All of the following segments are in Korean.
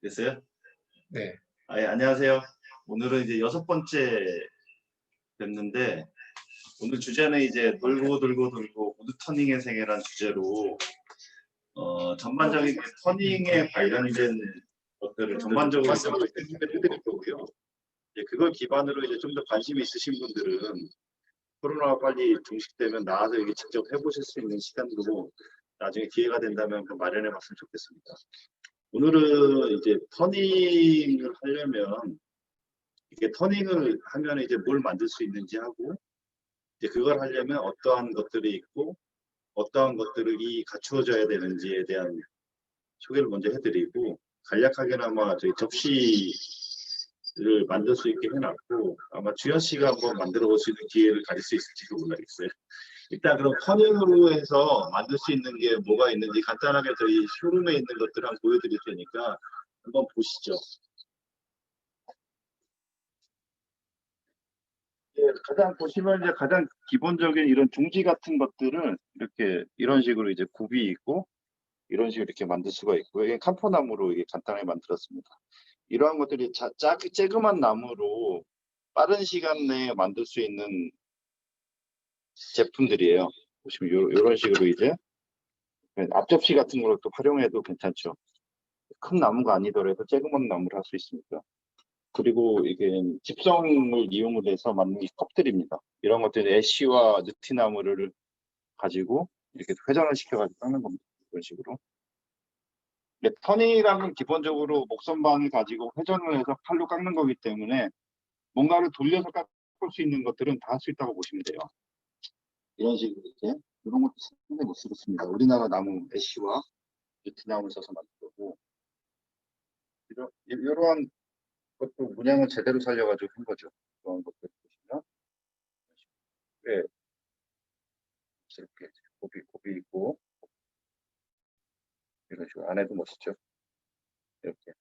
됐어요? 네. 예, 안녕하세요. 오늘은 이제 6번째 뵙는데, 오늘 주제는 이제 돌고 돌고 돌고 우드 터닝의 세계란 주제로 전반적인 터닝에 관련된 것들을 전반적으로 해드릴 거고요. 이제 그걸 기반으로 이제 좀 더 관심이 있으신 분들은 코로나가 빨리 종식되면 나와서 이게 직접 해보실 수 있는 시간도 나중에 기회가 된다면 마련해 봤으면 좋겠습니다. 오늘은 이제 터닝을 하려면 이게 터닝을 하면 이제 뭘 만들 수 있는지 하고, 이제 그걸 하려면 어떠한 것들이 있고 어떠한 것들이 갖추어져야 되는지에 대한 소개를 먼저 해드리고, 간략하게나마 저희 접시를 만들 수 있게 해놨고, 아마 주현 씨가 한번 만들어 볼 수 있는 기회를 가질 수 있을지도 모르겠어요. 일단 그럼 터닝으로 해서 만들 수 있는 게 뭐가 있는지 간단하게 저희 쇼룸에 있는 것들을 한번 보여드릴 테니까 한번 보시죠. 예, 가장 보시면 이제 가장 기본적인 이런 종지 같은 것들은 이렇게 이런 식으로 이제 굽이 있고 이런 식으로 이렇게 만들 수가 있고요. 이게 캄포나무로 이게 간단하게 만들었습니다. 이러한 것들이 쬐그만 나무로 빠른 시간 내에 만들 수 있는 제품들이에요. 보시면 이런 식으로 이제 앞접시 같은 걸로 또 활용해도 괜찮죠. 큰 나무가 아니더라도 쬐그만 나무를 할 수 있습니다. 그리고 이게 집성을 이용을 해서 만든 컵들입니다. 이런 것들은 애쉬와 느티나무를 가지고 이렇게 회전을 시켜가지고 깎는 겁니다. 이런 식으로. 터닝이라는 기본적으로 목선반을 가지고 회전을 해서 칼로 깎는 거기 때문에 뭔가를 돌려서 깎을 수 있는 것들은 다 할 수 있다고 보시면 돼요. 이런 식으로 이렇게 이런 것도 상당히 못 쓰겠습니다. 우리나라 나무 애쉬와 느티나무를 써서 만든 거고, 이러한 것도 문양을 제대로 살려가지고 한 거죠. 그런 것들 보시면 꽤 이렇게 곱이 있고 이런 식으로 안에도 멋있죠. 이렇게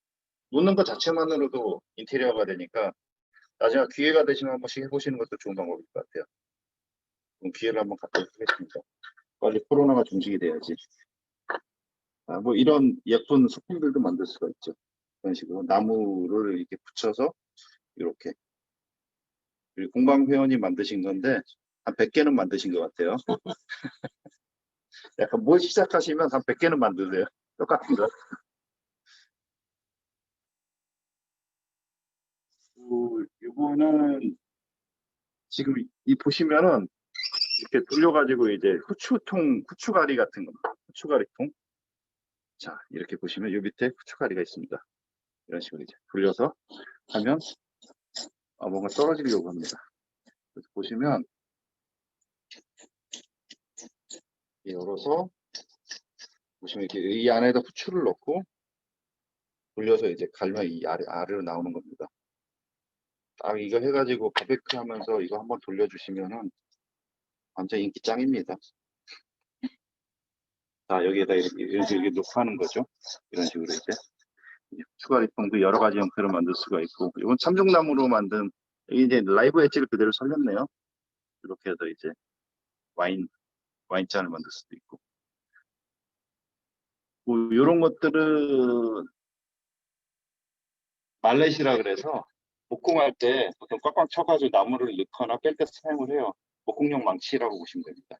놓는 것 자체만으로도 인테리어가 되니까 나중에 기회가 되시면 한 번씩 해보시는 것도 좋은 방법일 것 같아요. 그럼 기회를 한번 갖도록 하겠습니다. 빨리 코로나가 종식이 돼야지. 뭐 이런 예쁜 소품들도 만들 수가 있죠. 이런 식으로 나무를 이렇게 붙여서 이렇게. 공방 회원이 만드신 건데 한 100개는 만드신 것 같아요. 약간 뭘 시작하시면 한 100개는 만드세요. 똑같은 거. 이거는 지금 이 보시면은 이렇게 돌려가지고 이제 후추가리 같은 거, 후추가리통. 자, 이렇게 보시면 요 밑에 후추가리가 있습니다. 이런 식으로 이제 돌려서 하면 뭔가 떨어지려고 합니다. 그래서 보시면 열어서 보시면 이렇게 이 안에다 후추를 넣고 돌려서 이제 갈면 이 아래로 나오는 겁니다. 딱 이거 해가지고 바베큐 하면서 이거 한번 돌려주시면은 완전 인기 짱입니다. 자, 여기에다 이렇게 놓고 하는 거죠. 이런 식으로 이제. 추가리통도 여러 가지 형태로 만들 수가 있고, 이건 참종나무로 만든, 이제 라이브 엣지를 그대로 살렸네요. 이렇게 해서 이제 와인잔을 만들 수도 있고. 뭐, 이런 것들은 말렛이라 그래서 목공할 때 보통 꽉꽉 쳐가지고 나무를 넣거나 뺄 때 사용을 해요. 목공용 망치라고 보시면 됩니다.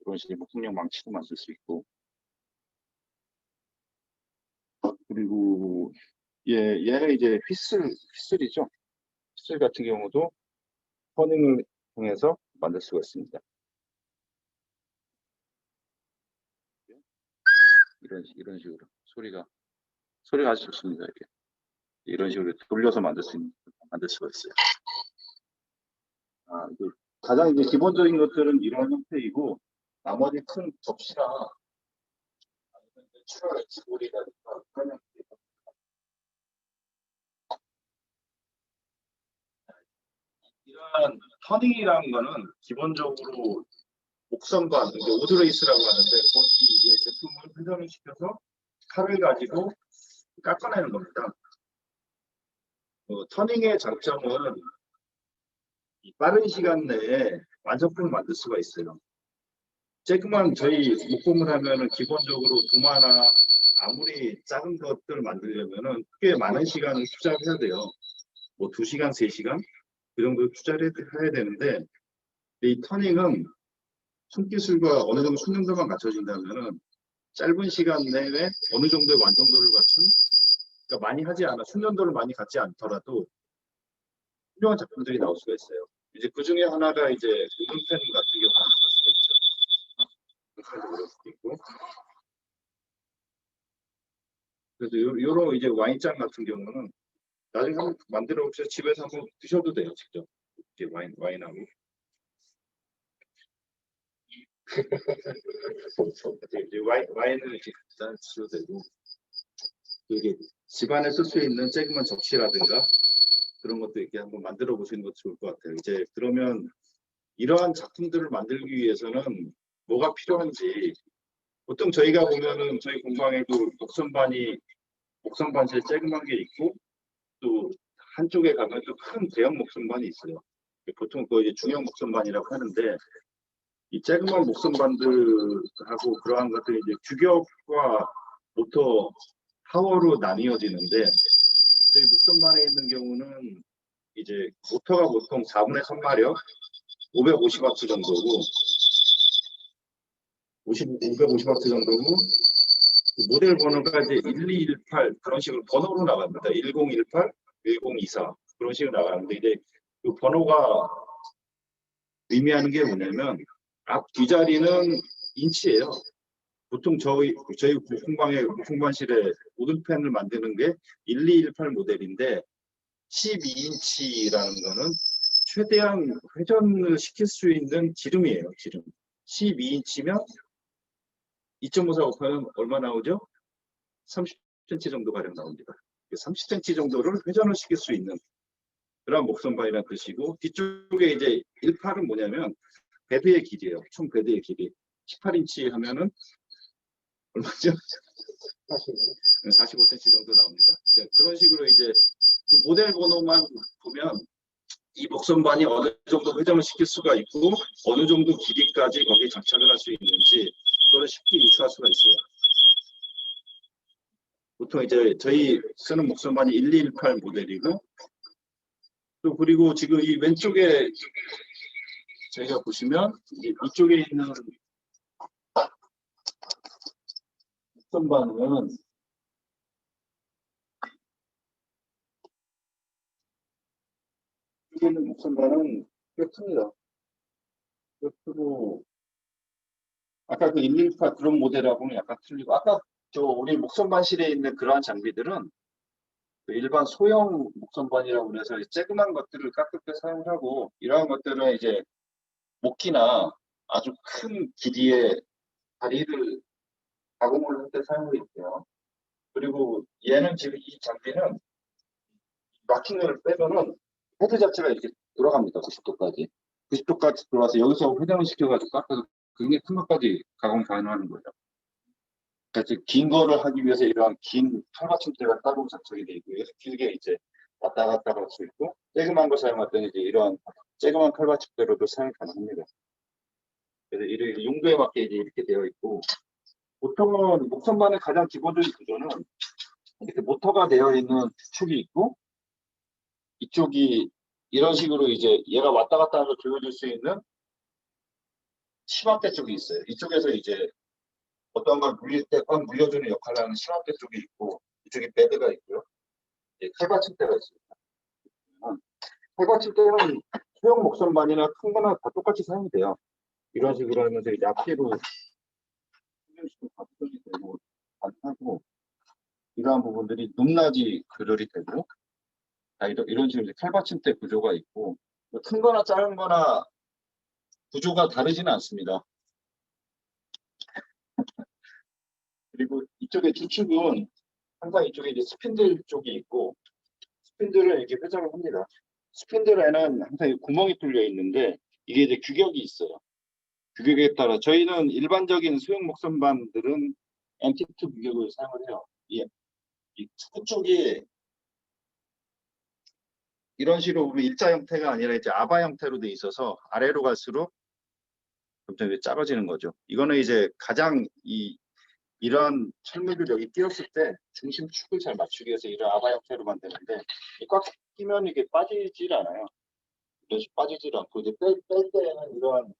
이런 식으로 목공용 망치도 만들 수 있고. 그리고 얘는 이제 휘슬이죠. 휘슬 같은 경우도 터닝을 통해서 만들 수가 있습니다. 이런 식으로 소리가 아주 좋습니다. 이렇게 이런 식으로 돌려서 만들 수가 있어요. 가장 이제 기본적인 것들은 이런 형태이고, 나머지 큰 접시랑 추가로 지골이라든가 그런 형태. 이러한 터닝이라는 거는 기본적으로 목선반, 이제 오드레이스라고 하는데 거기 제품을 회전을 시켜서 칼을 가지고 깎아내는 겁니다. 터닝의 장점은 이 빠른 시간 내에 완성품을 만들 수가 있어요. 조그만 저희 목공을 하면은 기본적으로 도마나 아무리 작은 것들을 만들려면은 꽤 많은 시간을 투자를 해야 돼요. 뭐 2시간, 3시간 그 정도 투자를 해야 되는데 이 터닝은 손기술과 어느 정도 숙련도만 갖춰진다면은 짧은 시간 내에 어느 정도의 완성도를 갖춘, 그러니까 많이 하지 않아 숙련도를 많이 갖지 않더라도 훌륭한 작품들이 나올 수가 있어요. 이제 그 중에 하나가 이제 우드펜 같은 경우는 그럴 수가 있죠. 그럴 수도 있고. 그래서 요런 이제 와인잔 같은 경우는 나중에 한번 만들어 보셔서 집에서 한번 드셔도 돼요, 직접. 이제 와인하고. 이제 와인을 이렇게 갖다 드셔도 되고, 이게 집안에 쓸 수 있는 조그만 접시라든가 그런 것도 이렇게 한번 만들어 보시는 것도 좋을 것 같아요. 이제 그러면 이러한 작품들을 만들기 위해서는 뭐가 필요한지, 보통 저희가 보면은 저희 공방에도 목선반실 조그만 게 있고, 또 한쪽에 가면 또 큰 대형 목선반이 있어요. 보통 그 이제 중형 목선반이라고 하는데, 이 조그만 목선반들하고 그러한 것들이 이제 규격과 모터 파워로 나뉘어지는데, 저희 목선반에 있는 경우는 이제 모터가 보통 4분의 3마력 550와트 정도고, 550와트 정도고, 그 모델 번호가 이제 1218 그런 식으로 번호로 나갑니다. 1018, 1024 그런 식으로 나가는데, 이제 그 번호가 의미하는 게 뭐냐면 앞 뒷자리는 인치예요. 보통 저희 공방실에 우드펜을 만드는 게 1218 모델인데 12인치라는 거는 최대한 회전을 시킬 수 있는 지름이에요. 지름. 12인치면 2.54 곱하면 얼마 나오죠? 30cm 정도 가량 나옵니다. 30cm 정도를 회전을 시킬 수 있는 그런 목선바이라는 뜻이고, 뒤쪽에 이제 18은 뭐냐면 베드의 길이에요. 총 베드의 길이. 18인치 하면은 얼마죠? 45cm 정도 나옵니다. 네, 그런 식으로 이제 그 모델 번호만 보면 이 목선반이 어느 정도 회전을 시킬 수가 있고 어느 정도 길이까지 거기에 장착을 할 수 있는지 그걸 쉽게 유추할 수가 있어요. 보통 이제 저희 쓰는 목선반이 1218 모델이고, 또 그리고 지금 이 왼쪽에 저희가 보시면 이쪽에 있는 목선반은 이쪽에 있는 목선반은 꽤 큽니다. 꽤 크고, 아까 그 118 그런 모델하고는 약간 틀리고, 아까 저 우리 목선반실에 있는 그러한 장비들은 그 일반 소형 목선반이라고 해서 쬐그만 것들을 깎을 사용을 하고, 이러한 것들은 이제 목기나 아주 큰 길이의 다리를 가공을 할 때 사용을 있고요. 그리고 얘는 지금 이 장비는 마킹을 빼면은 헤드 자체가 이렇게 돌아갑니다. 90도까지. 90도까지 들어와서 여기서 회전을 시켜가지고 깎아서 굉장히 큰 것까지 가공 가능하는 거죠. 그러니까 긴 거를 하기 위해서 이러한 긴 칼받침대가 따로 장착이 되어 있고, 여기서 길게 이제 왔다 갔다 할 수 있고, 쬐그만 거 사용할 때는 이제 이러한 쬐그만 칼받침대로도 사용이 가능합니다. 그래서 이 용도에 맞게 이제 이렇게 되어 있고, 보통은 목선반의 가장 기본적인 구조는 이렇게 모터가 되어 있는 축이 있고, 이쪽이 이런 식으로 이제 얘가 왔다 갔다 하면서 조여줄 수 있는 심압대 쪽이 있어요. 이쪽에서 이제 어떤 걸 물릴 때 꽉 물려주는 역할을 하는 심압대 쪽이 있고, 이쪽에 베드가 있고요. 칼받침대가 있습니다. 칼받침대는 소형 목선반이나 큰 거나 다 똑같이 사용이 돼요. 이런 식으로 하면서 이제 앞뒤로 수정식으로 바꾸기 되고 가능하고, 이러한 부분들이 높낮이 그럴이 되고, 이런 식으로 이제 칼받침대 구조가 있고, 큰 거나 작은 거나 구조가 다르지는 않습니다. 그리고 이쪽에 주축은 항상 이쪽에 이제 스핀들 쪽이 있고, 스핀들을 이렇게 회전을 합니다. 스핀들에는 항상 구멍이 뚫려 있는데 이게 이제 규격이 있어요. 규격에 따라 저희는 일반적인 소형 목선반들은 MT2 규격을 사용을 해요. 이 투구 쪽이 이런 식으로 우리 일자 형태가 아니라 이제 아바 형태로 돼 있어서 아래로 갈수록 점점 작아지는 거죠. 이거는 이제 가장 이 이러한 철맥을 여기 끼웠을 때 중심축을 잘 맞추기 위해서 이런 아바 형태로 만드는데 꽉 끼면 이게 빠지질 않아요. 이런 식으로 빠지질 않고 이제 뺄 때에는 이러한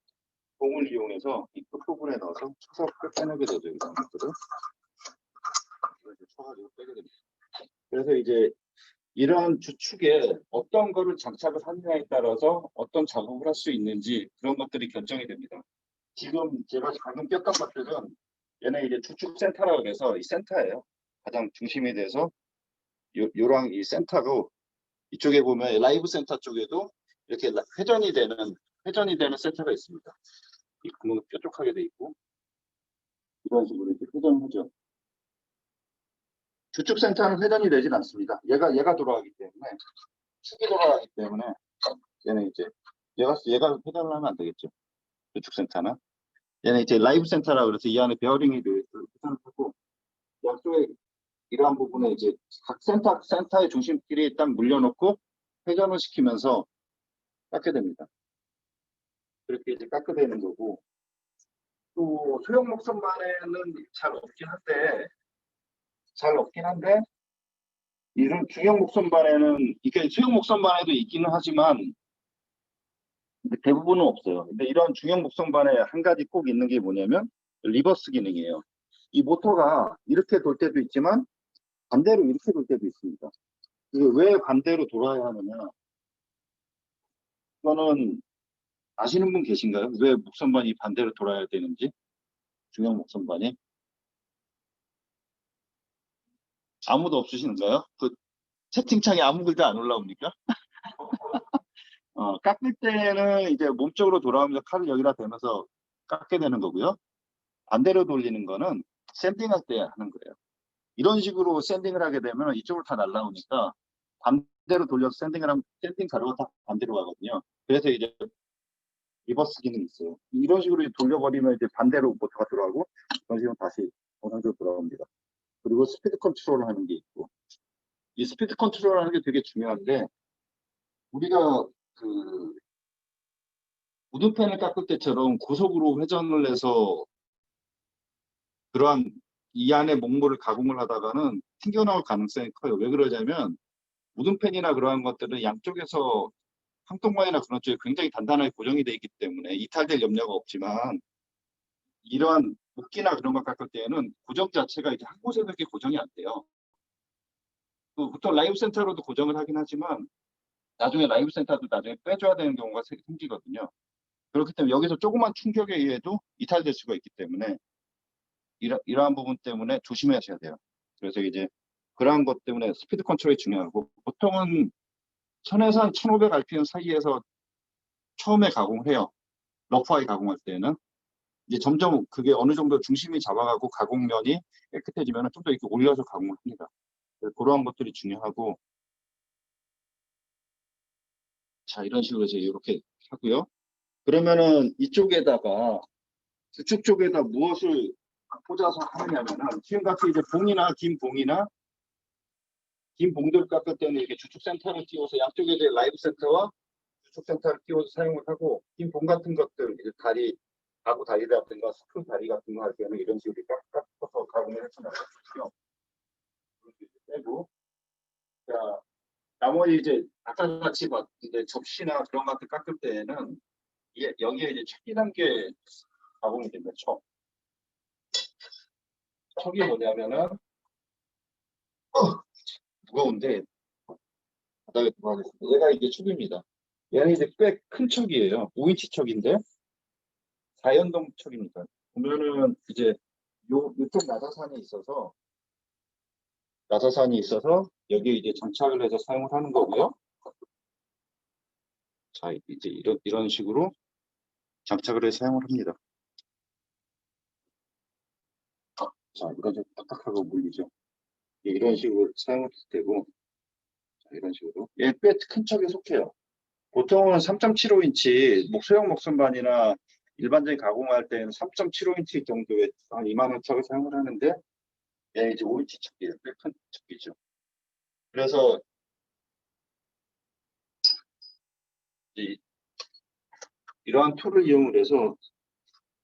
공을 이용해서 이 끝부분에 넣어서 쳐서 빼내게 되죠. 이런 것들을. 이렇게 쳐가지고 빼게 됩니다. 그래서 이제 이런 주축에 어떤 거를 장착을 하느냐에 따라서 어떤 작업을 할 수 있는지 그런 것들이 결정이 됩니다. 지금 제가 방금 꼈던 것들은 얘네 이제 주축 센터라고 해서 이 센터예요. 가장 중심이 돼서 요랑 이 센터고 이쪽에 보면 라이브 센터 쪽에도 이렇게 회전이 되는 센터가 있습니다. 이 구멍이 뾰족하게 돼 있고 이런 식으로 이렇게 회전하죠. 주축 센터는 회전이 되진 않습니다. 얘가 돌아가기 때문에 축이 돌아가기 때문에 얘는 이제 얘가 회전을 하면 안 되겠죠. 주축 센터는 얘는 이제 라이브 센터라 그래서 이 안에 베어링이 회전을 하고 양쪽에 이러한 부분에 이제 각 센터의 중심끼리 딱 물려놓고 회전을 시키면서 깎게 됩니다. 그렇게 이제 깎게 되는 거고 또 소형 목선반에는 잘 없긴 한데 이런 중형 목선반에는 이게 소형 목선반에도 있기는 하지만 대부분은 없어요. 근데 이런 중형 목선반에 한 가지 꼭 있는 게 뭐냐면 리버스 기능이에요. 이 모터가 이렇게 돌 때도 있지만 반대로 이렇게 돌 때도 있습니다. 이게 왜 반대로 돌아야 하느냐? 이거는 아시는 분 계신가요? 왜 목선반이 반대로 돌아야 되는지? 중형 목선반이? 아무도 없으시는가요? 그 채팅창에 아무 글도 안 올라옵니까? 깎을 때는 이제 몸쪽으로 돌아오면서 칼을 여기다 대면서 깎게 되는 거고요. 반대로 돌리는 거는 샌딩할 때 하는 거예요. 이런 식으로 샌딩을 하게 되면 이쪽으로 다 날라오니까 반대로 돌려서 샌딩을 하면 샌딩 가루가 다 반대로 가거든요. 그래서 이제 리버스 기능이 있어요. 이런 식으로 돌려버리면 이제 반대로 모터가 들어가고 이런 식으로 다시 정상적으로 돌아옵니다. 그리고 스피드 컨트롤을 하는 게 있고 이 스피드 컨트롤을 하는 게 되게 중요한데 우리가 그 우드펜을 깎을 때처럼 고속으로 회전을 해서 그러한 이 안에 목물을 가공을 하다가는 튕겨나올 가능성이 커요. 왜 그러냐면 우드펜이나 그러한 것들은 양쪽에서 항통관이나 그런 쪽에 굉장히 단단하게 고정이 되어 있기 때문에 이탈될 염려가 없지만 이러한 목기나 그런 거 깎을 때에는 고정 자체가 이제 한 곳에 그렇게 고정이 안 돼요. 보통 라이브 센터로도 고정을 하긴 하지만 나중에 라이브 센터도 나중에 빼줘야 되는 경우가 생기거든요. 그렇기 때문에 여기서 조그만 충격에 의해도 이탈될 수가 있기 때문에 이러한 부분 때문에 조심하셔야 돼요. 그래서 이제 그러한 것 때문에 스피드 컨트롤이 중요하고 보통은 1000에서 한 1500rpm 사이에서 처음에 가공을 해요. 러프하게 가공할 때는 이제 점점 그게 어느 정도 중심이 잡아가고 가공면이 깨끗해지면 좀 더 이렇게 올려서 가공을 합니다. 그러한 것들이 중요하고 자 이런 식으로 이제 이렇게 하고요. 그러면은 이쪽에다가 주축 쪽에다 무엇을 꽂아서 하느냐면은 지금같이 이제 긴 봉들 깎을 때는 이렇게 주축 센터를 띄워서 양쪽에 이제 라이브 센터와 주축 센터를 띄워서 사용을 하고 긴 봉 같은 것들 이제 가구 다리라든가 스프 다리 같은 거 할 때는 이런 식으로 깎아서 가공을 해서 나가거든요. 빼고 자 나머지 이제 아까 같이 막 이제 접시나 그런 것들 깎을 때에는 여기에 이제 척이란 게 가공이 됩니다. 척이 뭐냐면은 무거운데 바닥에 들어가겠습니다. 얘가 이제 척입니다. 얘는 이제 꽤 큰 척이에요. 5인치 척인데 4연동 척입니다. 보면은 이제 요쪽 나사산이 있어서 여기에 이제 장착을 해서 사용을 하는 거고요. 자 이제 이런 식으로 장착을 해서 사용을 합니다. 자 이거 좀 딱딱하고 물리죠. 이런 식으로 사용을 되고 자, 이런 식으로 얘 꽤 큰 척에 속해요. 보통은 3.75인치 소형 목선반이나 일반적인 가공할 때는 3.75인치 정도의 한 2만원 척을 사용을 하는데 얘 이제 5인치 척이에요. 꽤 큰 척이죠. 그래서 이러한 툴을 이용을 해서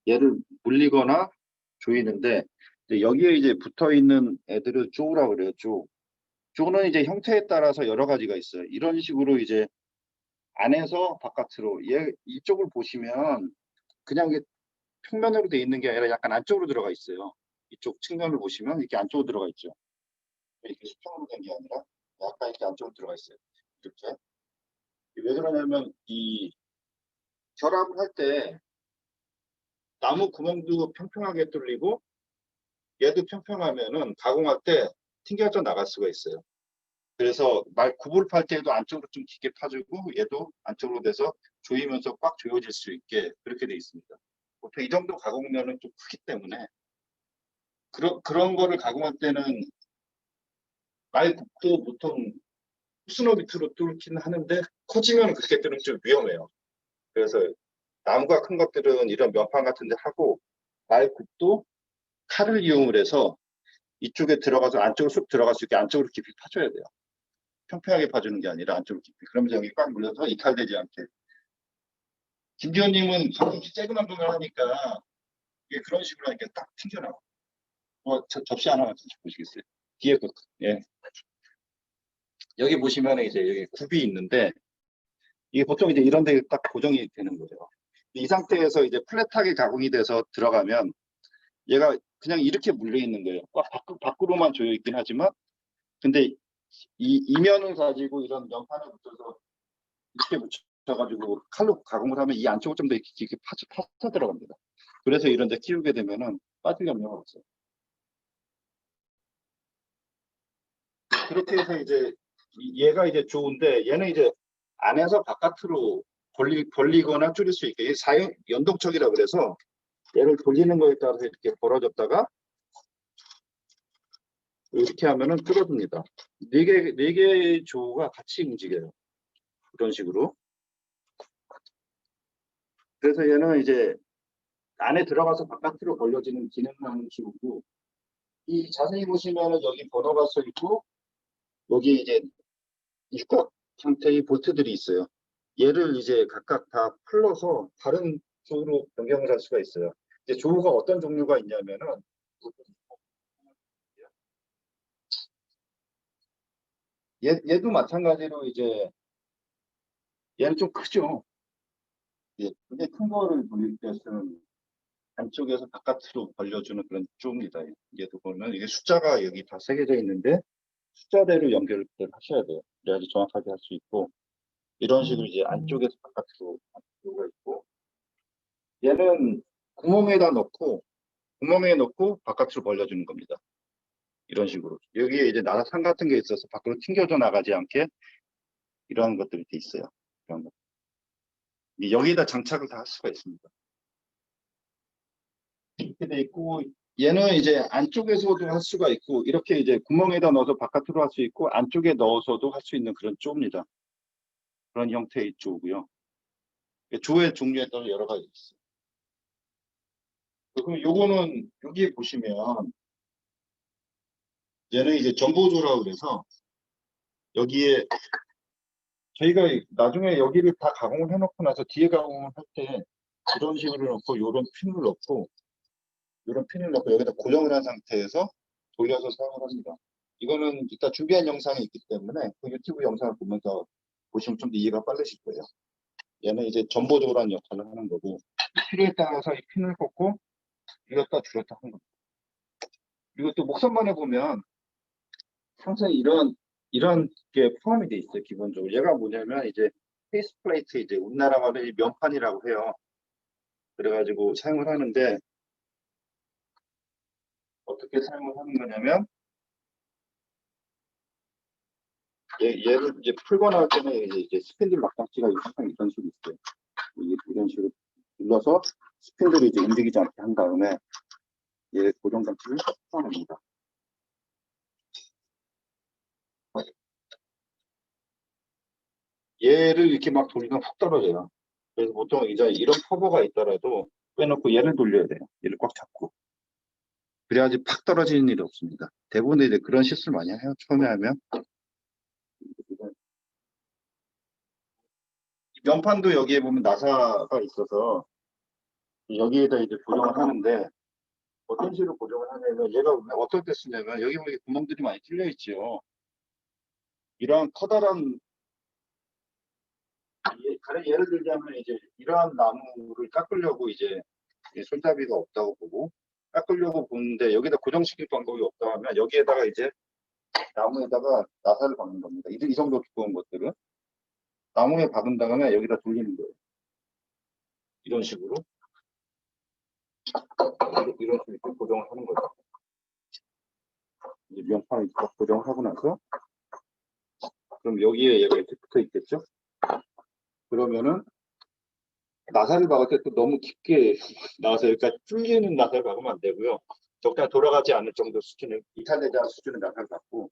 얘를 물리거나 조이는데 근데 여기에 이제 붙어 있는 애들을 조우라고 그래요. 조. 조는 이제 형태에 따라서 여러 가지가 있어요. 이런 식으로 이제 안에서 바깥으로 이쪽을 보시면 그냥 이게 평면으로 돼 있는 게 아니라 약간 안쪽으로 들어가 있어요. 이쪽 측면을 보시면 이렇게 안쪽으로 들어가 있죠. 이렇게 수평으로 된 게 아니라 약간 이렇게 안쪽으로 들어가 있어요. 이렇게. 왜 그러냐면 이 결합을 할 때 나무 구멍도 평평하게 뚫리고 얘도 평평하면은 가공할 때 튕겨져 나갈 수가 있어요. 그래서 말 굽을 팔 때도 안쪽으로 좀 깊게 파주고 얘도 안쪽으로 돼서 조이면서 꽉 조여질 수 있게 그렇게 돼 있습니다. 보통 이 정도 가공면은 좀 크기 때문에 그런 거를 가공할 때는 말 굽도 보통 수노 밑으로 뚫긴 하는데 커지면 그렇게 뚫으면 좀 위험해요. 그래서 나무가 큰 것들은 이런 면판 같은 데 하고 말 굽도 칼을 이용을 해서 이쪽에 들어가서 안쪽으로 쑥 들어갈 수 있게 안쪽으로 깊이 파줘야 돼요. 평평하게 파주는 게 아니라 안쪽으로 깊이. 그러면 여기 꽉 물려서 이탈되지 않게. 김지현님은 가끔씩 쬐그만 보면 하니까 이게 그런 식으로 하니까 딱 튕겨나와. 접시 하나만 좀 보시겠어요? 뒤에 거. 예. 여기 보시면 이제 여기 굽이 있는데 이게 보통 이제 이런 데 딱 고정이 되는 거죠. 이 상태에서 이제 플랫하게 가공이 돼서 들어가면 얘가 그냥 이렇게 물려 있는 거예요. 꽉 밖으로만 조여 있긴 하지만 근데 이 이면을 가지고 이런 면판에 붙여서 이렇게 붙여가지고 칼로 가공을 하면 이 안쪽을 좀 더 이렇게 파져 들어갑니다. 그래서 이런 데 키우게 되면은 빠질 염려가 없어요. 그렇게 해서 이제 얘가 이제 좋은데 얘는 이제 안에서 바깥으로 벌리거나 줄일 수 있게 사용 연동척이라 그래서 얘를 돌리는 거에 따라서 이렇게 벌어졌다가 이렇게 하면은 뚫어집니다. 네 개의 조가 같이 움직여요. 그런 식으로. 그래서 얘는 이제 안에 들어가서 바깥으로 벌려지는 기능하는 기구고 이 자세히 보시면은 여기 번호가 써 있고 여기 이제 육각 형태의 볼트들이 있어요. 얘를 이제 각각 다 풀러서 다른 쪽으로 변경을 할 수가 있어요. 이제 조우가 어떤 종류가 있냐면은 얘도 마찬가지로 이제 얘는 좀 크죠. 예, 근데 큰 거를 돌릴 때는 안쪽에서 바깥으로 벌려주는 그런 조우입니다. 얘도 보면 이게 숫자가 여기 다 새겨져 있는데 숫자대로 연결을 하셔야 돼요. 그래야지 정확하게 할 수 있고 이런 식으로 이제 안쪽에서 바깥으로 조우가 있고 얘는 구멍에 넣고 바깥으로 벌려주는 겁니다. 이런 식으로. 여기에 이제 나사산 같은 게 있어서 밖으로 튕겨져 나가지 않게 이러한 것들이 돼 있어요. 이런 거. 여기다 장착을 다 할 수가 있습니다. 이렇게 돼 있고 얘는 이제 안쪽에서도 할 수가 있고 이렇게 이제 구멍에다 넣어서 바깥으로 할 수 있고 안쪽에 넣어서도 할 수 있는 그런 조입니다. 그런 형태의 조고요. 조의 종류에 따라 여러 가지 있어요. 그럼 요거는 여기 보시면 얘는 이제 전보조라고 그래서 여기에 저희가 나중에 여기를 다 가공을 해놓고 나서 뒤에 가공을 할 때 이런 식으로 넣고 이런 핀을 넣고 여기다 고정을 한 상태에서 돌려서 사용을 합니다. 이거는 이따 준비한 영상이 있기 때문에 그 유튜브 영상을 보면서 보시면 좀 더 이해가 빠르실 거예요. 얘는 이제 전보조라는 역할을 하는 거고 필요에 따라서 이 핀을 꽂고 줄였다 줄였다 하는 겁니다. 그리고 또 목선반에 보면 항상 이런 게 포함이 돼 있어요. 기본적으로 얘가 뭐냐면 이제 페이스 플레이트 이제 우리나라 말로 이 면판이라고 해요. 그래가지고 사용을 하는데 어떻게 사용을 하는 거냐면 얘를 이제 풀거나 할 때는 이제 스핀들 막장치가 항상 이런 식으로 있어요. 이런 식으로 눌러서 스핀들이 이제 움직이지 않게 한 다음에 얘 고정 장치를 풀어냅니다. 얘를 이렇게 막 돌리면 훅 떨어져요. 그래서 보통 이제 이런 커버가 있더라도 빼놓고 얘를 돌려야 돼요. 얘를 꽉 잡고. 그래야지 팍 떨어지는 일이 없습니다. 대부분 이제 그런 실수를 많이 해요. 처음에 하면. 면판도 여기에 보면 나사가 있어서 여기에다 이제 고정을 하는데 어떤 식으로 고정을 하냐면 얘가 어떨 때 쓰냐면 여기 보면 구멍들이 많이 뚫려 있죠. 이러한 커다란 예를 들자면 이제 이러한 나무를 깎으려고 이제 손잡이가 없다고 보고 깎으려고 보는데 여기다 고정시킬 방법이 없다 하면 여기에다가 이제 나무에다가 나사를 박는 겁니다. 이 정도 두꺼운 것들은 나무에 박은 다음에 여기다 돌리는 거예요. 이런 식으로 이런 식으로 고정을 하는 거죠. 이제 명판을 딱 고정을 하고 나서 그럼 여기에 얘가 이렇게 붙어 있겠죠? 그러면은 나사를 박을 때 또 너무 깊게 나와서 여기까지 뚫리는 나사를 박으면 안 되고요. 적당히 돌아가지 않을 정도 수준의 이탈되지 않은 수준의 나사를 박고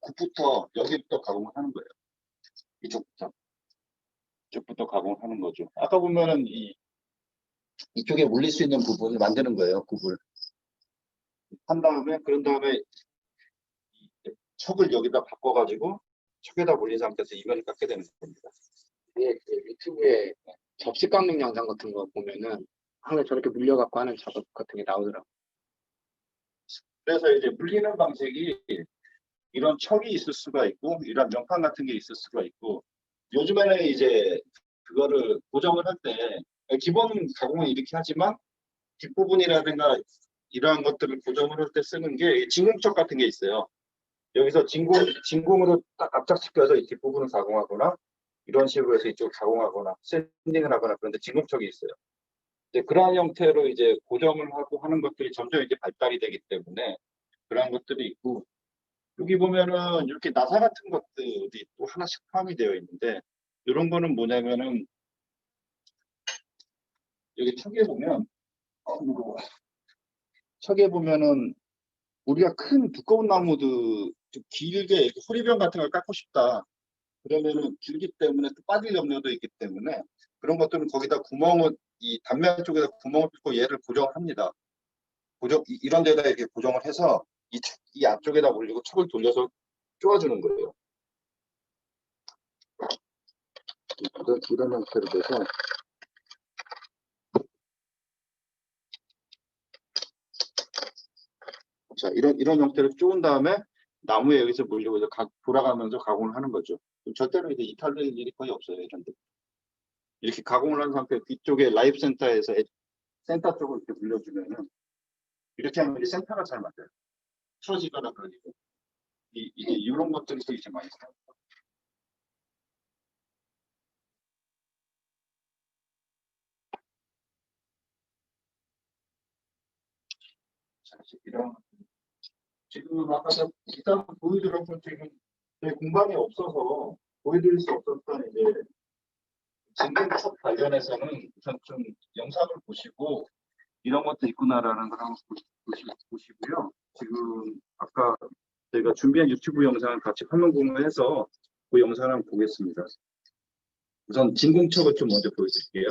굽부터 여기부터 가공을 하는 거예요. 이쪽부터 가공을 하는 거죠. 아까 보면은 이쪽에 물릴 수 있는 부분을 만드는 거예요. 굽을 한 다음에 그런 다음에 척을 여기다 바꿔가지고 척에다 물린 상태에서 이면을 깎게 되는 겁니다. 이게 그 유튜브에 접시 깎는 영상 같은 거 보면은 항상 저렇게 물려갖고 하는 작업 같은 게 나오더라고. 그래서 이제 물리는 방식이 이런 척이 있을 수가 있고 이런 명판 같은 게 있을 수가 있고 요즘에는 이제 그거를 고정을 할 때 기본 가공은 이렇게 하지만 뒷부분이라든가 이러한 것들을 고정을 할 때 쓰는 게 진공척 같은 게 있어요. 여기서 진공으로 딱 압착시켜서 이 뒷부분을 가공하거나 이런 식으로 해서 이쪽을 가공하거나 샌딩을 하거나 그런데 진공척이 있어요. 이제 그러한 형태로 이제 고정을 하고 하는 것들이 점점 이제 발달이 되기 때문에 그러한 것들이 있고 여기 보면은 이렇게 나사 같은 것들이 또 하나씩 포함이 되어 있는데 이런 거는 뭐냐면은 여기 척에 보면 척에 보면은 우리가 큰 두꺼운 나무도 좀 길게 이렇게 호리병 같은 걸 깎고 싶다. 그러면은 길기 때문에 또 빠질 염려도 있기 때문에 그런 것들은 거기다 구멍을 이 단면 쪽에다 구멍을 뚫고 얘를 고정을 합니다. 이런 데다 이렇게 고정을 해서 이 앞쪽에다 올리고 척을 돌려서 쪼아주는 거예요. 이런 형태로 돼서 자 이런 형태로 쪼은 다음에 나무에 여기서 물리고 돌아가면서 가공을 하는 거죠. 절대로 이제 이탈될 일이 거의 없어요. 이런데 이렇게 가공을 한 상태 뒤쪽에 라이브 센터에서 센터 쪽을 이렇게 물려주면은 이렇게 하면 이제 센터가 잘 맞아요. 틀어지거나 그러니까 이제 이런 것들이 또 이제 많이 사요. 자, 지금 아까 일단 보여드렸던 지금 저희 공간이 없어서 보여드릴 수 없었던 이제 진공척 관련해서는 우선 좀 영상을 보시고 이런 것도 있구나라는 걸 한번 보시고요. 지금 아까 저희가 준비한 유튜브 영상을 같이 화면 공유해서 그 영상을 한번 보겠습니다. 우선 진공척을 좀 먼저 보여드릴게요.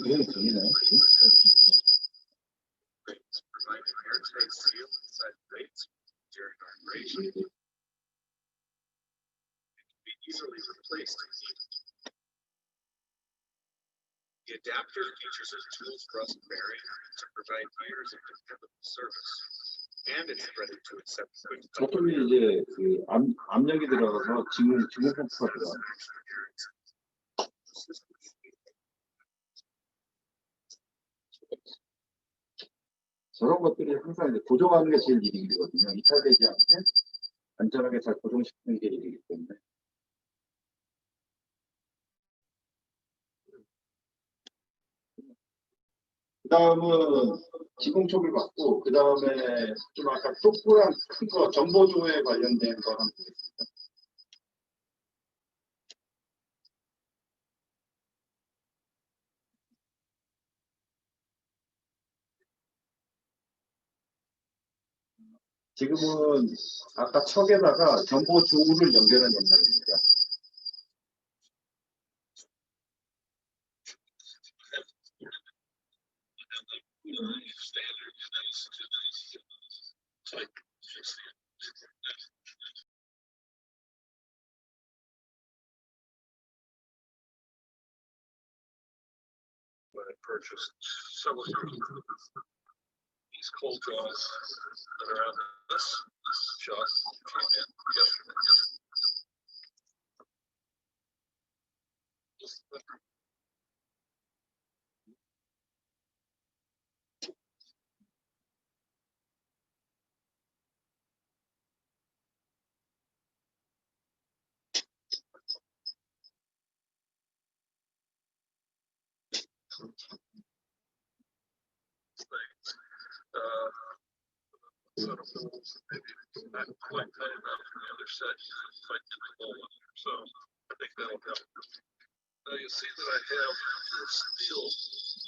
이건 들리나요? The adapter features a dual thrust bearing to provide years of dependable service, and it's ready to accept quick 저쪽에 이제 그 압력이 들어가서 지금 펌프가 들어가. 저런 것들이 항상 이제 고정하는 게 제일 일이거든요. 이탈되지 않게 안전하게 잘 고정시키는 게 일이기 때문에. 그 다음은 지공촉을 받고, 그 다음에 좀 아까 똑부랑 큰 거, 정보조회 관련된 거 한번 보겠습니다. 지금은 아까 척에다가 정보조를 연결한 영상입니다. When I purchased several these cold draws that are on this shot came in yesterday. Sort of maybe not quite tight enough for the other set, quite the low one. So I think that'll help. Now you see that I have the steel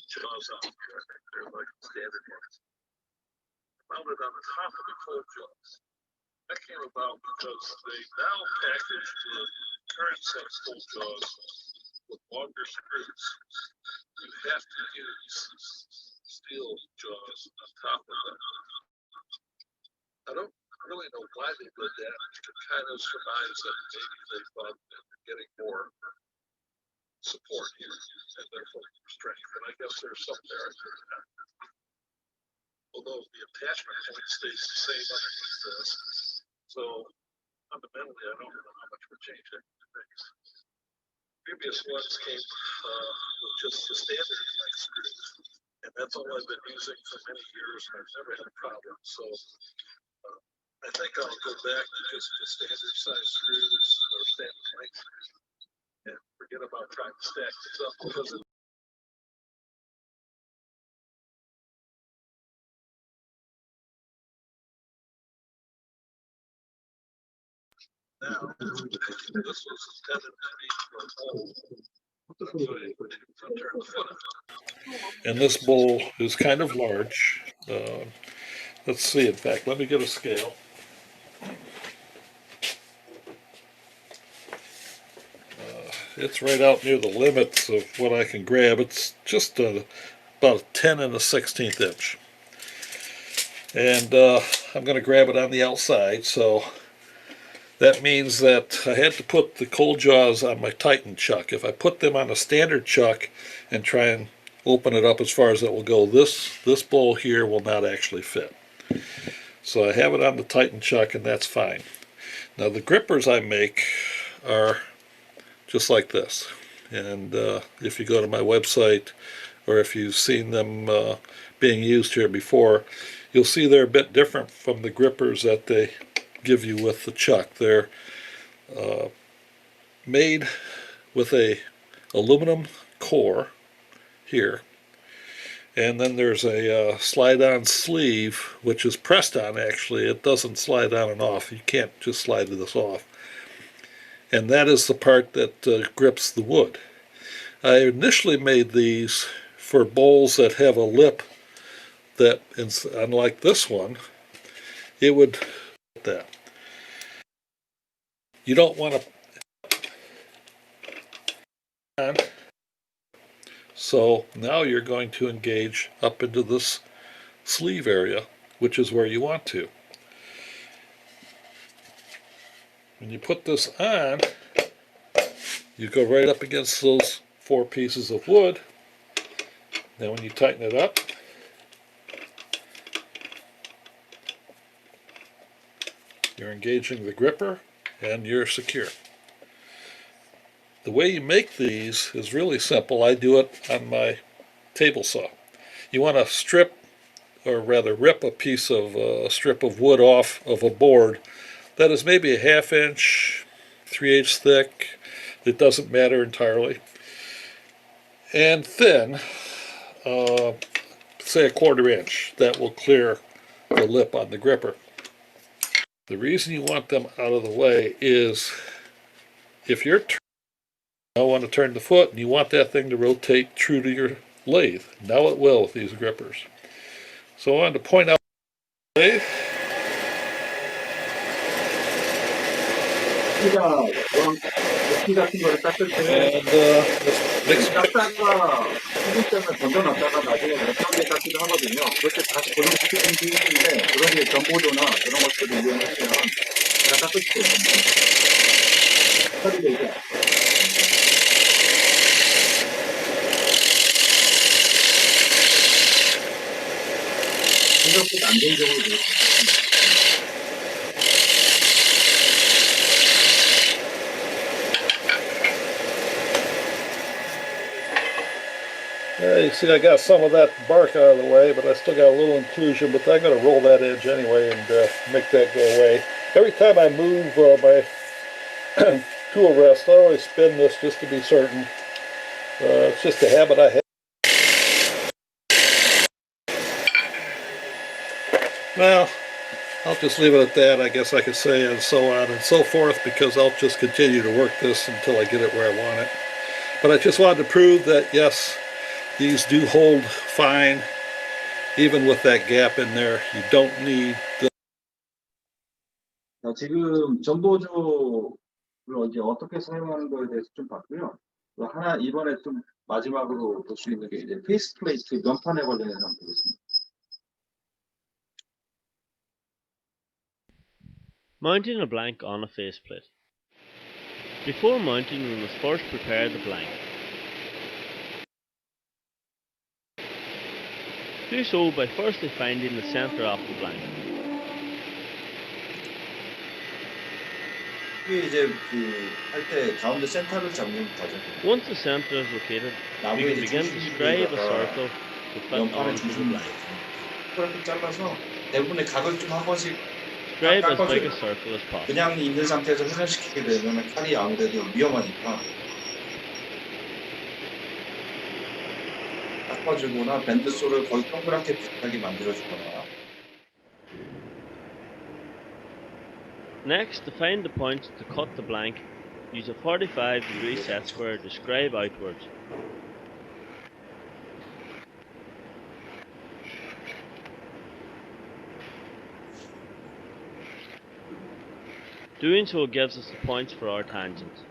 jaws on here. I think they're like standard ones. Mounted on the top of the cold jaws. That came about because they now package the current set of cold jaws with longer screws. You have to use steel jaws on top of them. I don't really know why they did that. It kind of surmise that maybe they thought that they're getting more support here and therefore strength. And I guess there's some merit to that. Although the attachment point stays the same underneath this. So fundamentally, I don't know how much we're changing things. Previous ones came with just the standard length screws. And that's all I've been using for many years. And I've never had a problem. So I think I'll go back to just the standard size screws or standard length screws and forget about trying to stack this up because it now this was intended to be for a hole. Turn the foot up. And this bowl is kind of large. Let's see, in fact, let me get a scale. It's right out near the limits of what I can grab. It's just about a 10 and a 16th inch. And I'm going to grab it on the outside, so that means that I had to put the cold jaws on my Titan chuck. If I put them on a standard chuck and try and open it up as far as it will go, this bowl here will not actually fit. So I have it on the Titan chuck, and that's fine. Now the grippers I make are just like this. And if you go to my website, or if you've seen them being used here before, you'll see they're a bit different from the grippers that they give you with the chuck. They're made with a aluminum core here, and then there's a slide-on sleeve, which is pressed on. Actually, it doesn't slide on and off. You can't just slide this off, and that is the part that grips the wood. I initially made these for bowls that have a lip that, unlike this one, it would that. You don't want to. So now you're going to engage up into this sleeve area, which is where you want to. When you put this on, you go right up against those 4 pieces of wood. Then when you tighten it up, you're engaging the gripper and you're secure. The way you make these is really simple. I do it on my table saw. You want to strip or rather rip a piece of strip of wood off of a board that is maybe a 1/2 inch, 3/8 thick. It doesn't matter entirely. And thin, say a 1/4 inch. That will clear the lip on the gripper. The reason you want them out of the way is if you're want to turn the foot and you want that thing to rotate true to your lathe. Now it will with these grippers. So I wanted to point out the lathe. 높이 같은 거를 닦을 때 And this mix 닦다가 수분 때문에 던져놨다가 나중에 랩하게 닦기도 하거든요. 그럴 때 다시 고정시키는 게 힘든데 그런 게 전보도나 그런 것들을 이용하면 다 닦을 수 있습니다. 처리돼 있죠. 생각보다 안정적으로 되어 있습니다. You see, I got some of that bark out of the way, but I still got a little inclusion, but I'm going to roll that edge anyway and make that go away. Every time I move my tool rest, I always spin this just to be certain. It's just a habit I have. Well, I'll just leave it at that. I guess I could say, and so on and so forth, because I'll just continue to work this until I get it where I want it. But I just wanted to prove that, yes, these do hold fine, even with that gap in there. You don't need the... 자, 지금 전보조를 이제 어떻게 사용하는 거에 대해서 좀 봤고요. 또 하나 이번에 좀 마지막으로 볼 수 있는 게 이제 페이스 플레이트 면판에 관련해서 한번 보겠습니다. Mounting a blank on a faceplate. Before mounting, we must first prepare the blank. Do so by firstly finding the centre of the blank. 이게 이제 그 할 때 가운데 센터를 잡는 과정. Once the centre is located, we can begin to scribe a circle to fit 면판의 onto the 중심을 blank. 동그랗게 잘라서 대부분의 각을 좀 한 번씩 Scribe as big a circle as possible. 그냥 있는 상태에서 회전시키게 되면 칼이 아무래도 위험하니까 닦아주거나 밴드솔을 거의 동그랗게 비슷하게 만들어주거나. Next, to find the points to cut the blank, use a 45-degree set square to scribe outwards. Doing so gives us the points for our tangents.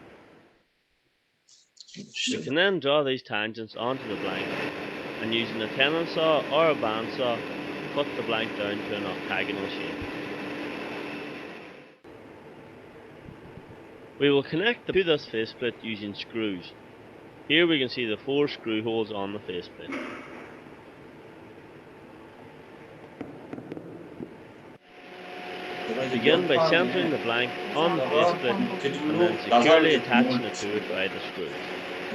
We can then draw these tangents onto the blank and using a tenon saw or a bandsaw cut the blank down to an octagonal shape. We will connect to this faceplate using screws. Here we can see the 4 screw holes on the faceplate. Begin by centering the blank on the faceplate and then securely attaching it to it by the screws.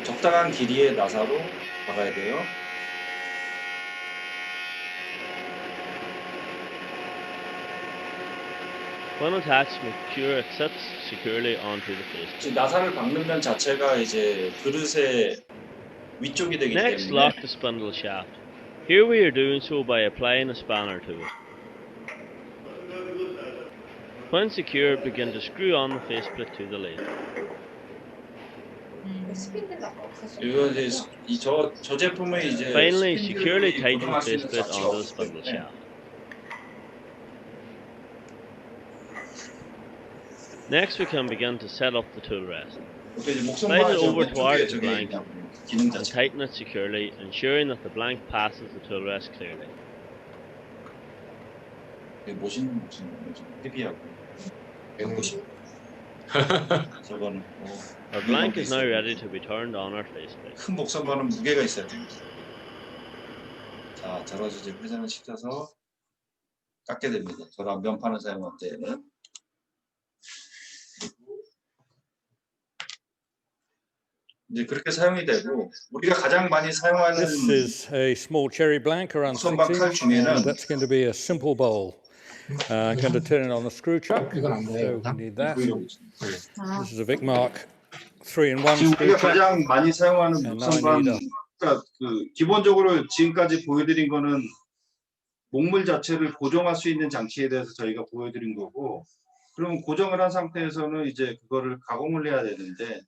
적당한 길이의 나사로 박아야 돼요. When attached, make sure it sits securely onto the faceplate. 지금 나사를 박는 면 자체가 이제 그릇의 위쪽이 되기 Next, 때문에 lock the spindle shaft. Here we are doing so by applying a spanner to it. When secure, begin to screw on the faceplate to the lathe. 이거 이제 저 제품의 이제 Finally, securely tighten the 고정할 수 있는 faceplate 자체가 onto the 없기 spindle 때문에 shaft. Next, we can begin to set up the tool rest. 이렇게 이제 Slide it 목선바지 over 왼쪽에 towards the 저게 blank 그냥 기능 and 자체. tighten it securely, ensuring that the blank passes the tool rest clearly. 멋있는 목선이에요. 헤비하고. 190. 저거는 Our blank is now ready to be turned on our faceplate. 큰 목선바는 무게가 있어야 됩니다. 자, 저러서 이제 회전을 시켜서 깎게 됩니다. 저런 면판을 사용할 때는. 이제 그렇게 사용이 되고 우리가 가장 많이 사용하는 This is a small cherry blank around 6 선반 칼 inch, 중에는 and that's going to be a simple bowl. I'm going to turn it on the screw chuck, 이건 안 so 돼요. we need that. 보이려고 있습니다. This is a Vicmark 3-in-1 지금 screw 우리가 chuck. 가장 많이 사용하는 네, 목선반, 나옵니다. 그러니까 그 기본적으로 지금까지 보여드린 거는 목물 자체를 고정할 수 있는 장치에 대해서 저희가 보여드린 거고, 그럼 고정을 한 상태에서는 이제 그거를 가공을 해야 되는데,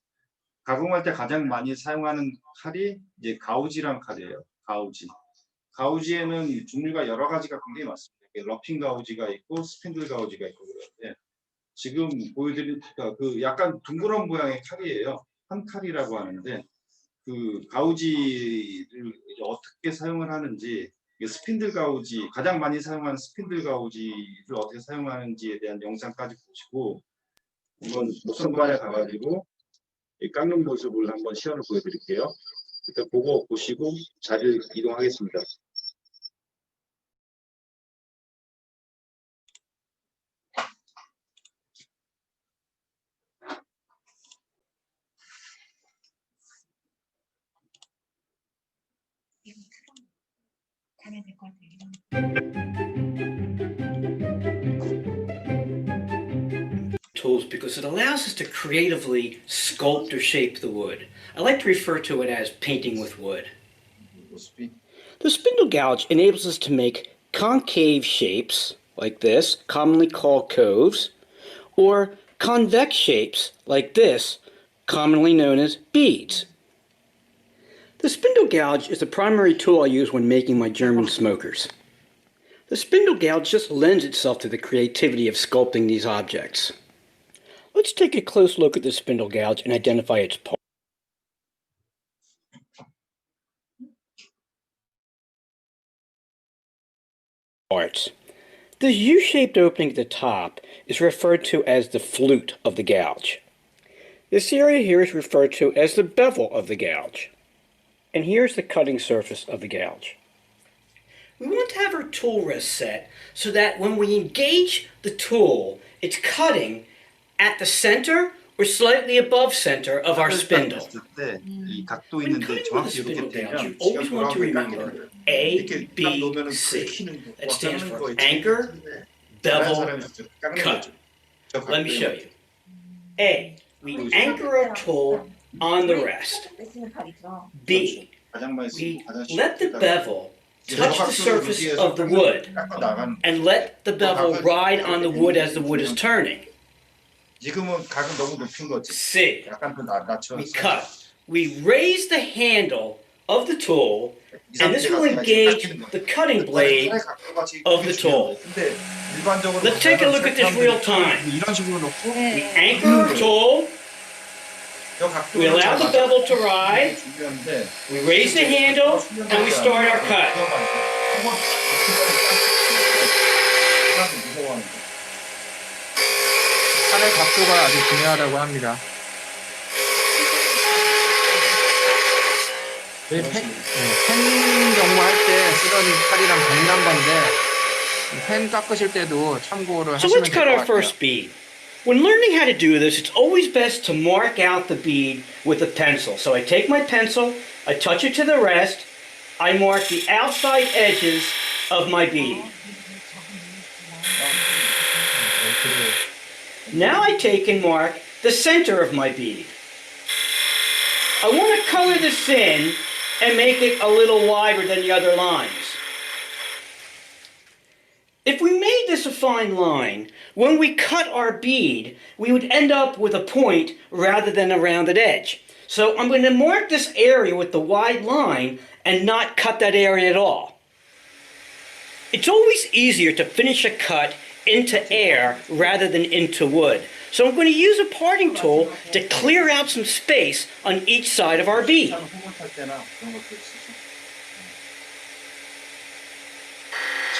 가공할 때 가장 많이 사용하는 칼이 이제 가우지란 칼이에요. 가우지. 가우지에는 이 종류가 여러 가지가 굉장히 많습니다. 러핑 가우지가 있고 스핀들 가우지가 있고 그런데 지금 보여드린 그 약간 둥그런 모양의 칼이에요. 한 칼이라고 하는데 그 가우지를 이제 어떻게 사용을 하는지, 이게 스핀들 가우지, 가장 많이 사용하는 스핀들 가우지를 어떻게 사용하는지에 대한 영상까지 보시고 한번 목선반에 가가지고 이 깎는 모습을 한번 시연을 보여드릴게요. 일단 보고 보시고 자리를 이동하겠습니다. 가면 될 것 같아요. Tools because it allows us to creatively sculpt or shape the wood. I like to refer to it as painting with wood. 모습이 The spindle gouge enables us to make concave shapes like this, commonly called coves, or convex shapes like this, commonly known as beads. The spindle gouge is the primary tool I use when making my German smokers. The spindle gouge just lends itself to the creativity of sculpting these objects. Let's take a close look at the spindle gouge and identify its parts. The U-shaped opening at the top is referred to as the flute of the gouge. This area here is referred to as the bevel of the gouge. And here's the cutting surface of the gouge. We want to have our tool rest set so that when we engage the tool, it's cutting at the center or slightly above center of our spindle. 했을 때 이 각도 When 있는데 cutting with a 정확히 이렇게 spindle gouge, 되면 you always want to remember A, 이렇게 딱 B, 놓으면은 C. 긁히는 거, That stands 깎는 for 거에 anchor, 다른 bevel, 사람이 직접 깎는 cut. 거죠. 저 Let me 각도에 show you. A, we anchor our tool on the rest. B, 가장 많이 we 쓰고 가장 let the 쉽게 bevel 저 touch the 각도를 surface 유지해서 of the wood 깎아 나가는 and let the bevel ride on the wood as the wood is turning. 지금은 각은 너무 높인 거지. C, 약간 더 낮춰. we cut. We raise the handle of the tool and this will engage the cutting blade of the tool. 근데 일반적으로 Let's take a look at this real time. 이런 식으로 놓고 We anchor our tool, 저 각도를 we allow the bevel to ride, 중요한데 we raise the handle, and we start our cut. 무서워하는 거. 칼의 각도가 아주 중요하다고 합니다. 저희 펜 경우 할 때 쓰던 칼이랑 동일한 건데 펜 깎으실 때도 참고를 So 하시면 let's 될 cut 것 our 같아요. first bead. When learning how to do this, it's always best to mark out the bead with a pencil. So I take my pencil, I touch it to the rest, I mark the outside edges of my bead. Now I take and mark the center of my bead. I want to color this in and make it a little wider than the other lines. If we made this a fine line, when we cut our bead, we would end up with a point rather than a rounded edge. So I'm going to mark this area with the wide line and not cut that area at all. It's always easier to finish a cut into air rather than into wood. So I'm going to use a parting tool to clear out some space on each side of our bead. 호흡할 때나 그런 것들 쓰죠.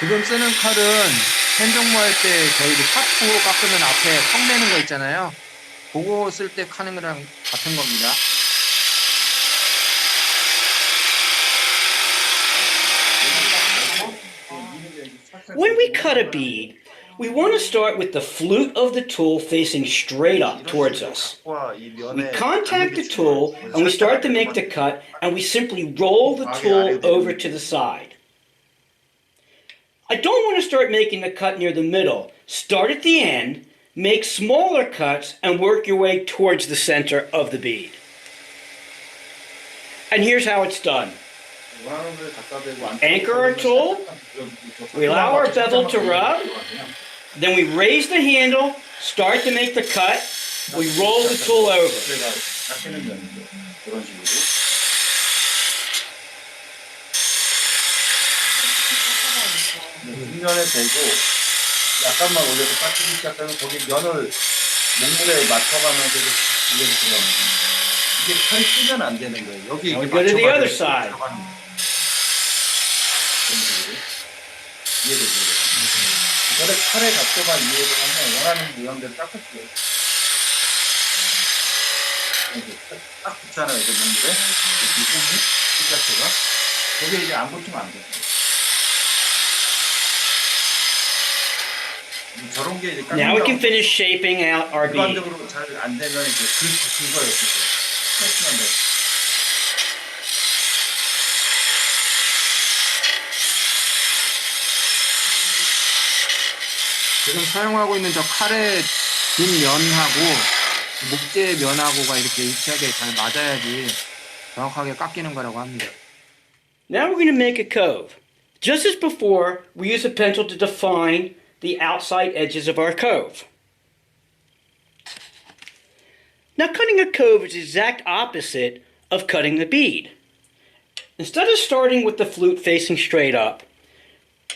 지금 쓰는 칼은 펜 종무할 때 저희도 샤프로 깎으면 앞에 턱 내는 거 있잖아요. 그거 쓸 때 카는 거랑 같은 겁니다. When we cut a bead, We want to start with the flute of the tool facing straight up towards us. We contact the tool and we start to make the cut, and we simply roll the tool over to the side. I don't want to start making the cut near the middle. Start at the end, make smaller cuts, and work your way towards the center of the bead. And here's how it's done. Anchor our tool, we allow our bevel to rub, then we raise the handle, start to make the cut, we roll the tool over. 뒷면에 대고 약간만 올려서 깎기 시작하면 거기 면을 목물에 맞춰가면서 이렇게 들어갑니다. 이게 칼이 뜨면 안 되는 거예요. 여기 Now we go to the other side. 이해되죠? 이거를 칼의 각도만 이해를 하면 원하는 모양대로 깎을 수 있어요. 딱 붙잖아요, 이제 목물에. 뒷부분이, 이 자체가. 거기에 이제 안 붙으면 안 돼요. 저런 게 이제 Now we can finish shaping out our bead. 일반적으로 잘 안 되면 이제 긁어요. 스트레스만 돼. 지금 사용하고 있는 저 칼의 뒷면하고 목재 면하고가 이렇게 일치하게 잘 맞아야지 정확하게 깎이는 거라고 합니다. Now we're going to make a cove. Just as before, we use a pencil to define the outside edges of our cove. Now cutting a cove is the exact opposite of cutting the bead. Instead of starting with the flute facing straight up,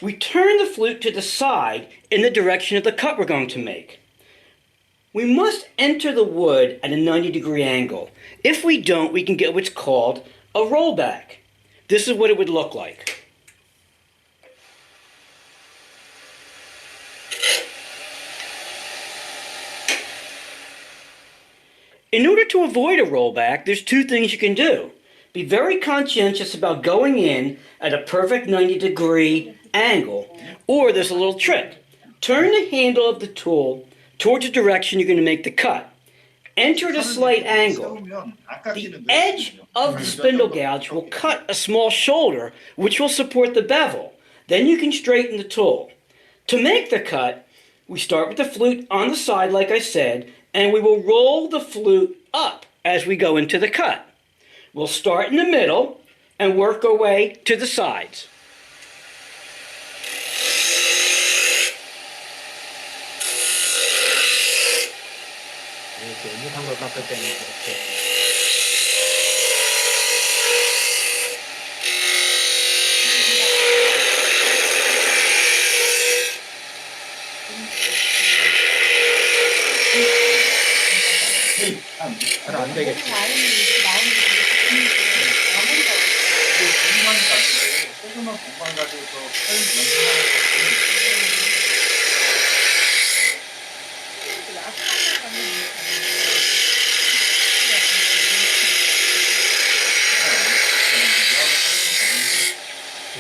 we turn the flute to the side in the direction of the cut we're going to make. We must enter the wood at a 90-degree angle. If we don't, we can get what's called a rollback. This is what it would look like. In order to avoid a rollback, there's two things you can do. Be very conscientious about going in at a perfect 90-degree angle, or there's a little trick. Turn the handle of the tool towards the direction you're going to make the cut. Enter at a slight angle. The edge of the spindle gouge will cut a small shoulder, which will support the bevel. Then you can straighten the tool. To make the cut, we start with the flute on the side, like I said, and we will roll the flute up as we go into the cut. We'll start in the middle and work our way to the sides. 이렇게 못한 걸 깎을 때는 이렇게. 잘 안 되겠지. 라인이 이렇게 나오는 게 되게 마무리가 공만 가지고 조그만 공만 가지고서 칼 연습하는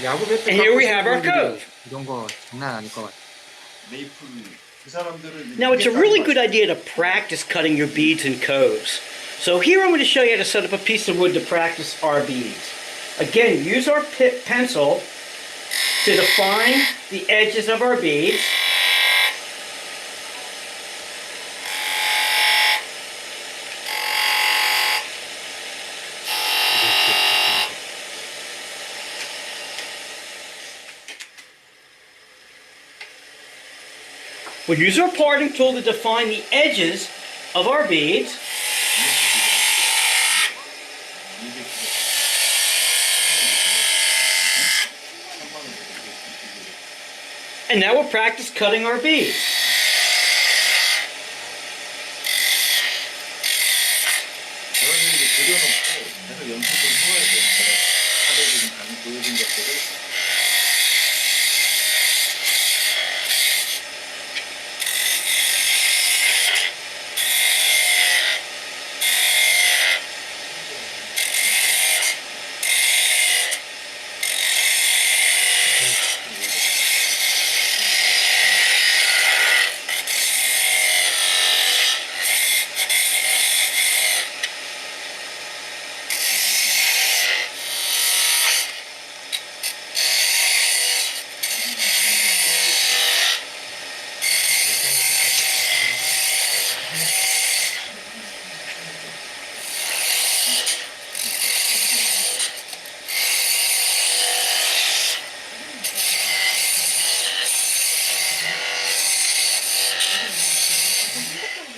야구 배트 And here we have our cove. 이런 거 장난 아닐 것 같아. 메이플 그 사람들은 Now it's a really good idea to practice cutting your beads and coves. So here I'm going to show you how to set up a piece of wood to practice our beads. Again, use our pencil to define the edges of our beads. We'll use our parting tool to define the edges of our beads. And now we'll practice cutting our beads. 저는 이제 그려놓고 계속 연습을 해야 돼요. 제가 카드에 지금 강의 보여준 것들을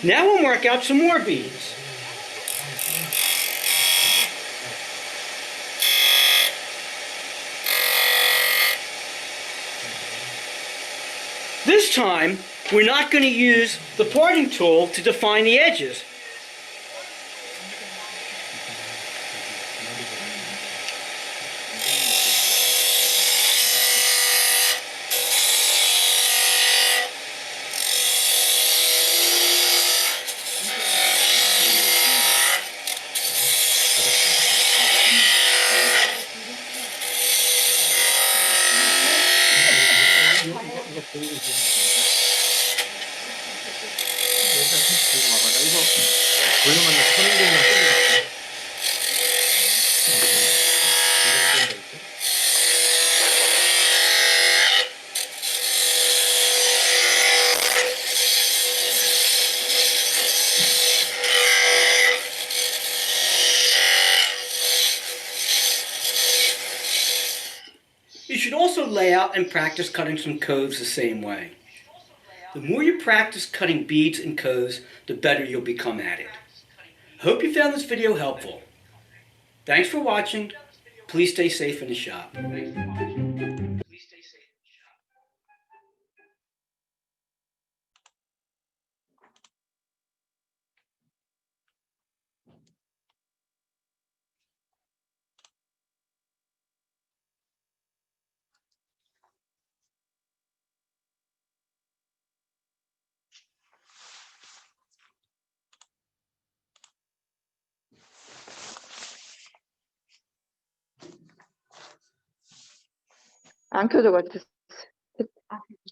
Now we'll mark out some more beads. This time, we're not going to use the parting tool to define the edges. You should also lay out and practice cutting some coves the same way. The more you practice cutting beads and coves, the better you'll become at it. I hope you found this video helpful. Thanks for watching. Please stay safe in the shop. 안 켜져가지고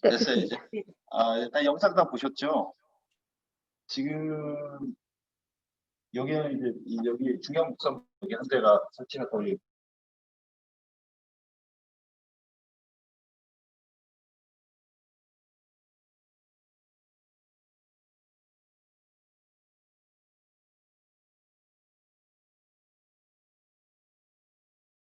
됐어요, 이제? 일단 영상 다 보셨죠? 지금 여기는 이제 여기 중앙 목선 여기 한 대가 설치가 거의